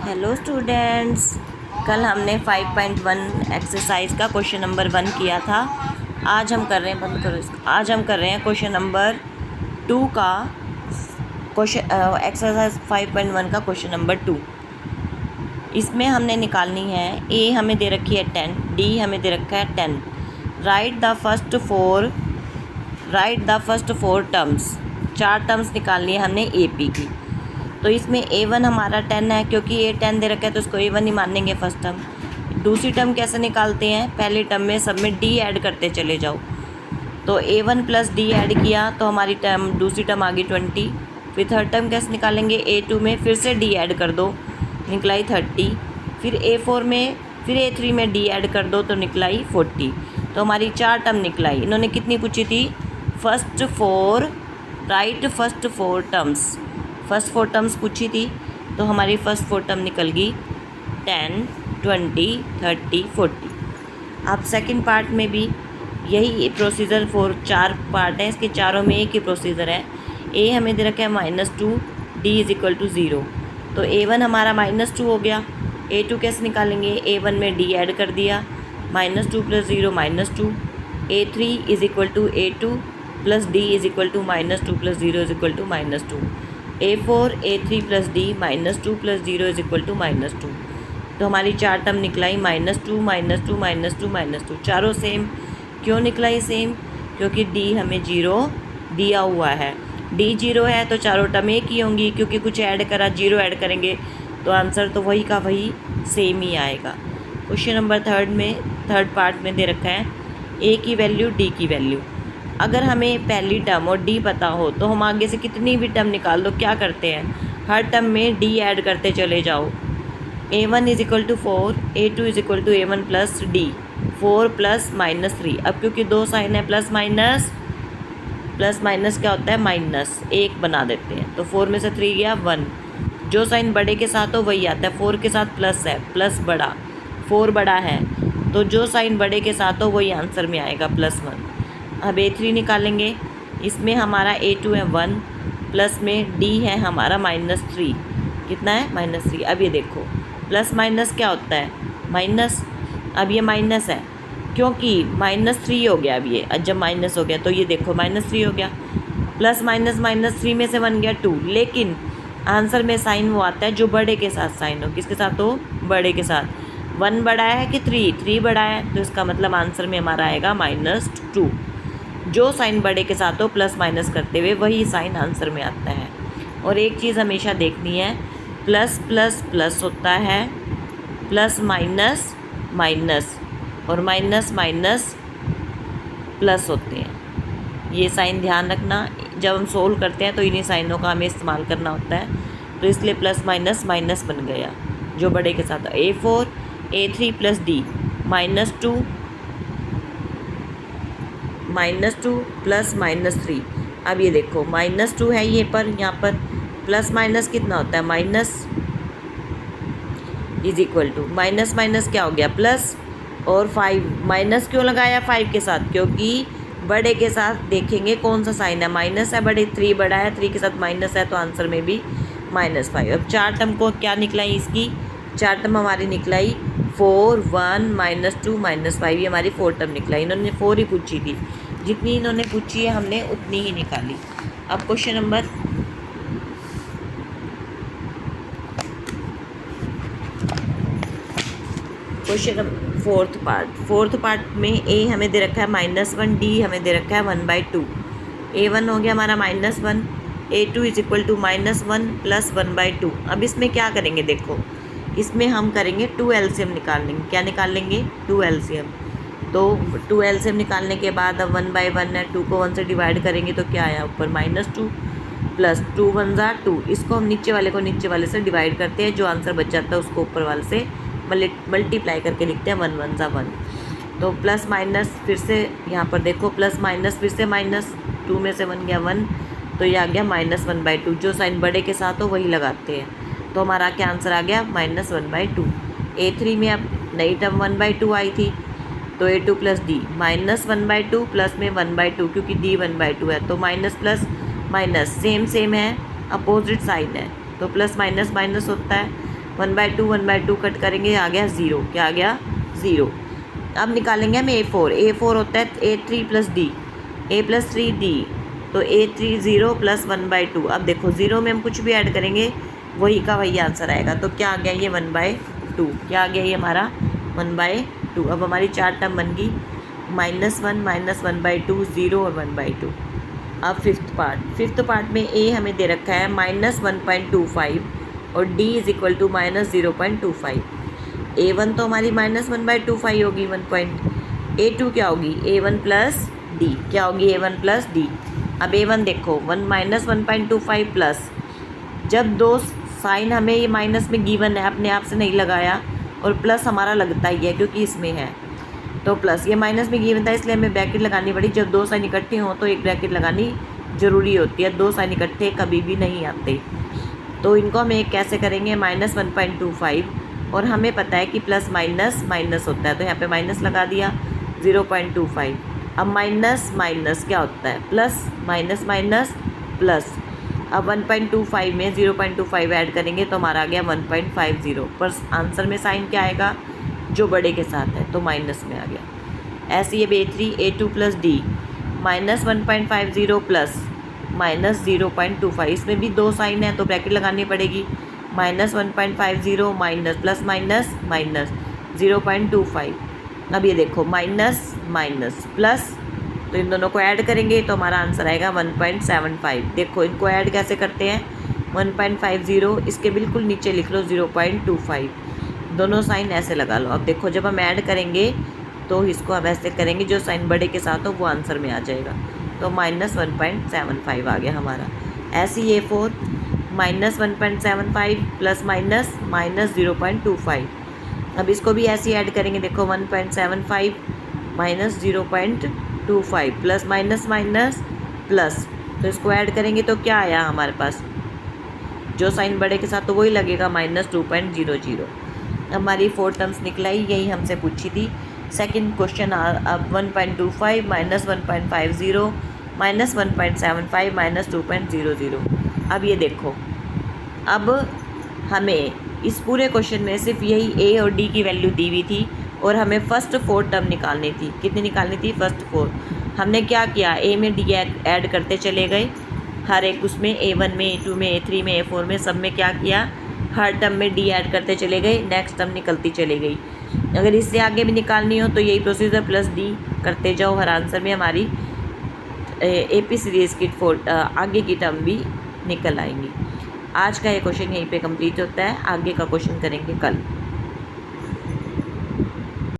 Hello students, कल हमने 5.1 exercise का क्वेश्चन नंबर 1 किया था। आज हम कर रहे हैं आज हम कर रहे हैं क्वेश्चन नंबर 2 का क्वेश्चन एक्सरसाइज 5.1 का क्वेश्चन नंबर 2। इसमें हमने निकालनी है ए हमें दे रखी है 10, डी हमें दे रखा है 10। Right the first four terms. 4 terms निकालनी है हमने ए पी की। तो इसमें A1 हमारा 10 है, क्योंकि ए 10 दे रखा है तो उसको A1 ही मानेंगे फर्स्ट टर्म। दूसरी टर्म कैसे निकालते हैं, पहली टर्म में सब में D ऐड करते चले जाओ। तो A1 प्लस D ऐड किया तो हमारी टर्म दूसरी टर्म आ गई 20। फिर थर्ड टर्म कैसे निकालेंगे, A2 में फिर से D ऐड कर दो, निकलाई 30। फिर A4 में फिर A3 में D ऐड कर दो तो निकलाई 40। तो हमारी 4 टर्म निकलाई। इन्होंने कितनी पूछी थी, फर्स्ट फोर टर्म्स पूछी थी। तो हमारी फर्स्ट 4 टर्म निकल गई 10, 20, 30, 40। अब सेकंड पार्ट में भी यही प्रोसीजर 4 पार्ट है, इसके चारों में एक ही प्रोसीजर है। ए हमें दे रखा है -2, डी इज़ इक्वल टू 0। तो A1 हमारा -2 हो गया। A2 कैसे निकालेंगे, A1 में D ऐड कर दिया, -2 + 0 -2। A3 is equal to A2 plus D is equal to -2 + 0 is equal to -2। A4 A3 + D -2 + 0 is equal to -2। तो हमारी 4 टर्म निकलाई -2 -2 -2 -2। चारों सेम। क्यों निकलाई सेम, क्योंकि D हमें 0 दिया हुआ है। D 0 है तो चारों टर्म एक ही होंगी, क्योंकि कुछ ऐड करा 0 ऐड करेंगे तो आंसर तो वही का वही सेम ही आएगा। क्वेश्चन नंबर थर्ड पार्ट में दे रखा है A की वैल्यू D की वैल्यू। अगर हमें पहली टर्म और D पता हो तो हम आगे से कितनी भी टर्म निकाल दो, क्या करते हैं, हर टर्म में D ऐड करते चले जाओ। A1 is equal to 4, A2 is equal to A1 plus D, 4 + -3। अब क्योंकि 2 साइन है प्लस माइनस क्या होता है, माइनस, एक बना देते हैं। तो 4 में से 3 गया 1। जो साइन बड़े के साथ हो वही आता है। 4 के साथ प्लस है, प्लस बड़ा, 4 बड़ा है तो जो साइन बड़े के साथ हो वही आंसर में आएगा, +1। अब A3 निकालेंगे। इसमें हमारा A2 है 1, प्लस में D है हमारा -3। कितना है, -3। अब ये देखो प्लस माइनस क्या होता है, माइनस। अब ये माइनस है क्योंकि -3 हो गया। अब ये जब माइनस हो गया तो ये देखो -3 हो गया। प्लस -3 में से 1 गया 2। लेकिन आंसर में साइन वो आता है जो बड़े के साथ साइन हो। किसके साथ हो, बड़े के साथ। 1 बड़ा है कि 3 बड़ा है, तो इसका मतलब आंसर में हमारा आएगा -2। जो साइन बड़े के साथ हो प्लस माइनस करते हुए वही साइन आंसर में आता है। और एक चीज़ हमेशा देखनी है, प्लस प्लस प्लस होता है, प्लस माइनस माइनस, और माइनस माइनस प्लस होते हैं। ये साइन ध्यान रखना, जब हम सोल्व करते हैं तो इन्हीं साइनों का हमें इस्तेमाल करना होता है। तो इसलिए प्लस माइनस माइनस बन गया जो बड़े के साथ। A4 A3 + D -2 + -3। अब ये देखो -2 है ये पर, यहाँ पर प्लस माइनस कितना होता है, minus is equal to minus minus क्या हो गया, प्लस। और 5 माइनस क्यों लगाया 5 के साथ, क्योंकि बड़े के साथ देखेंगे कौन सा साइन है, माइनस है, बड़े 3 बड़ा है, 3 के साथ माइनस है तो आंसर में भी -5। अब 4 टर्म को क्या निकलाई, इसकी 4 टर्म हमारी निकलाई 4, 1, -2, -5। ये हमारी 4 टर्म निकलाई। इन्होंने 4 ही पूछी थी, जितनी इन्होंने पूछी है हमने उतनी ही निकाली। अब क्वेश्चन नंबर फोर्थ पार्ट में A हमें दे रखा है -1, D हमें दे रखा है 1/2। A1 हो गया हमारा -1, A2 इज़ इक्वल टू -1 + 1/2। अब इसमें क्या करेंगे, देखो इसमें हम करेंगे 2 LCM निकाल लेंगे। क्या निकाल लेंगे, 2 LCM। तो 2 LCM निकालने के बाद अब 1/1 है, 2 को 1 से डिवाइड करेंगे तो क्या आया, ऊपर -2 + 2 1 = 2। इसको हम नीचे वाले को नीचे वाले से डिवाइड करते हैं, जो आंसर बच जाता है उसको ऊपर वाले से मल्टीप्लाई करके लिखते हैं, 1 1 = 1। तो प्लस माइनस फिर से यहाँ पर देखो, प्लस माइनस फिर से माइनस, 2 में से 1 गया 1, तो ये आ गया -1/2। जो साइन बड़े के साथ हो वही लगाते हैं, तो हमारा क्या आंसर आ गया, -1/2। A3 में अब नई टर्म 1/2 आई थी, तो A2 + D -1/2 प्लस में 1/2, क्योंकि D 1/2 है तो माइनस प्लस माइनस सेम है, अपोजिट साइन है तो प्लस माइनस माइनस होता है। 1/2 कट करेंगे, आ गया 0। क्या आ गया? 0। अब निकालेंगे हम A4 होता है A3 + D, A + 3D, तो A3 0 + 1/2। अब देखो 0 में हम कुछ भी ऐड करेंगे वही का वही आंसर आएगा, तो क्या आ गया ये 1/2। क्या आ गया ये हमारा 1/2। अब हमारी 4 टर्म बन गई, -1 -1/2 0 और 1/2। अब फिफ्थ पार्ट में A हमें दे रखा है -1.25 और D = -0.25। A1 तो हमारी -1/25 होगी 1 A2 क्या होगी? A1 + D। क्या होगी? A1 + D। अब A1 देखो 1 -1.25 प्लस, जब दो साइन हमें ये माइनस में गिवन है, अपने आप से नहीं लगाया, और प्लस हमारा लगता ही है क्योंकि इसमें है, तो प्लस ये माइनस में गिवन था इसलिए हमें ब्रैकेट लगानी पड़ी। जब दो साइन इकट्ठे हों तो एक ब्रैकेट लगानी ज़रूरी होती है, दो साइन इकट्ठे कभी भी नहीं आते। तो इनको हम एक कैसे करेंगे? -1.25, और हमें पता है कि प्लस माइनस माइनस होता है, तो यहाँ पे माइनस लगा दिया 0.25। अब माइनस माइनस क्या होता है? Plus, minus minus plus. अब 1.25 में 0.25 ऐड करेंगे तो हमारा आ गया 1.50, पर आंसर में साइन क्या आएगा? जो बड़े के साथ है, तो माइनस में आ गया। ऐसे ये A3 A2 + D -1.50 प्लस -0.25, इसमें भी दो साइन है तो ब्रैकेट लगानी पड़ेगी। -1.50 माइनस प्लस माइनस माइनस 0.25। अब ये देखो माइनस माइनस प्लस, तो इन दोनों को ऐड करेंगे तो हमारा आंसर आएगा 1.75। देखो इनको ऐड कैसे करते हैं? 1.50 इसके बिल्कुल नीचे लिख लो 0.25, दोनों साइन ऐसे लगा लो। अब देखो जब हम ऐड करेंगे तो इसको हम ऐसे करेंगे, जो साइन बड़े के साथ हो वो आंसर में आ जाएगा, तो -1.75 आ गया हमारा। ऐसे ही A4 -1.75 प्लस माइनस -0.25। अब इसको भी ऐसे ही ऐड करेंगे, देखो 1.75 -0.25 प्लस माइनस माइनस प्लस, तो इसको ऐड करेंगे तो क्या आया हमारे पास? जो साइन बड़े के साथ तो वही लगेगा, -2.00। हमारी 4 टर्म्स निकलाई, यही हमसे पूछी थी। सेकंड क्वेश्चन अब 1.25 -1.50 -1.75 -2.00। अब ये देखो, अब हमें इस पूरे क्वेश्चन में सिर्फ यही A और D की वैल्यू दी हुई थी और हमें फर्स्ट 4 टर्म निकालनी थी। कितनी निकालनी थी? फर्स्ट 4। हमने क्या किया? A में D ऐड करते चले गए, हर एक उसमें A1 में A2 में A3 में A4 में सब में क्या किया? हर टर्म में D ऐड करते चले गए, नेक्स्ट टर्म निकलती चली गई। अगर इससे आगे भी निकालनी हो तो यही प्रोसीजर +D करते जाओ, हर आंसर में हमारी AP सीरीज़ की आगे की टर्म भी निकल आएंगी। आज का ये क्वेश्चन यहीं पे कंप्लीट होता है, आगे का क्वेश्चन करेंगे कल।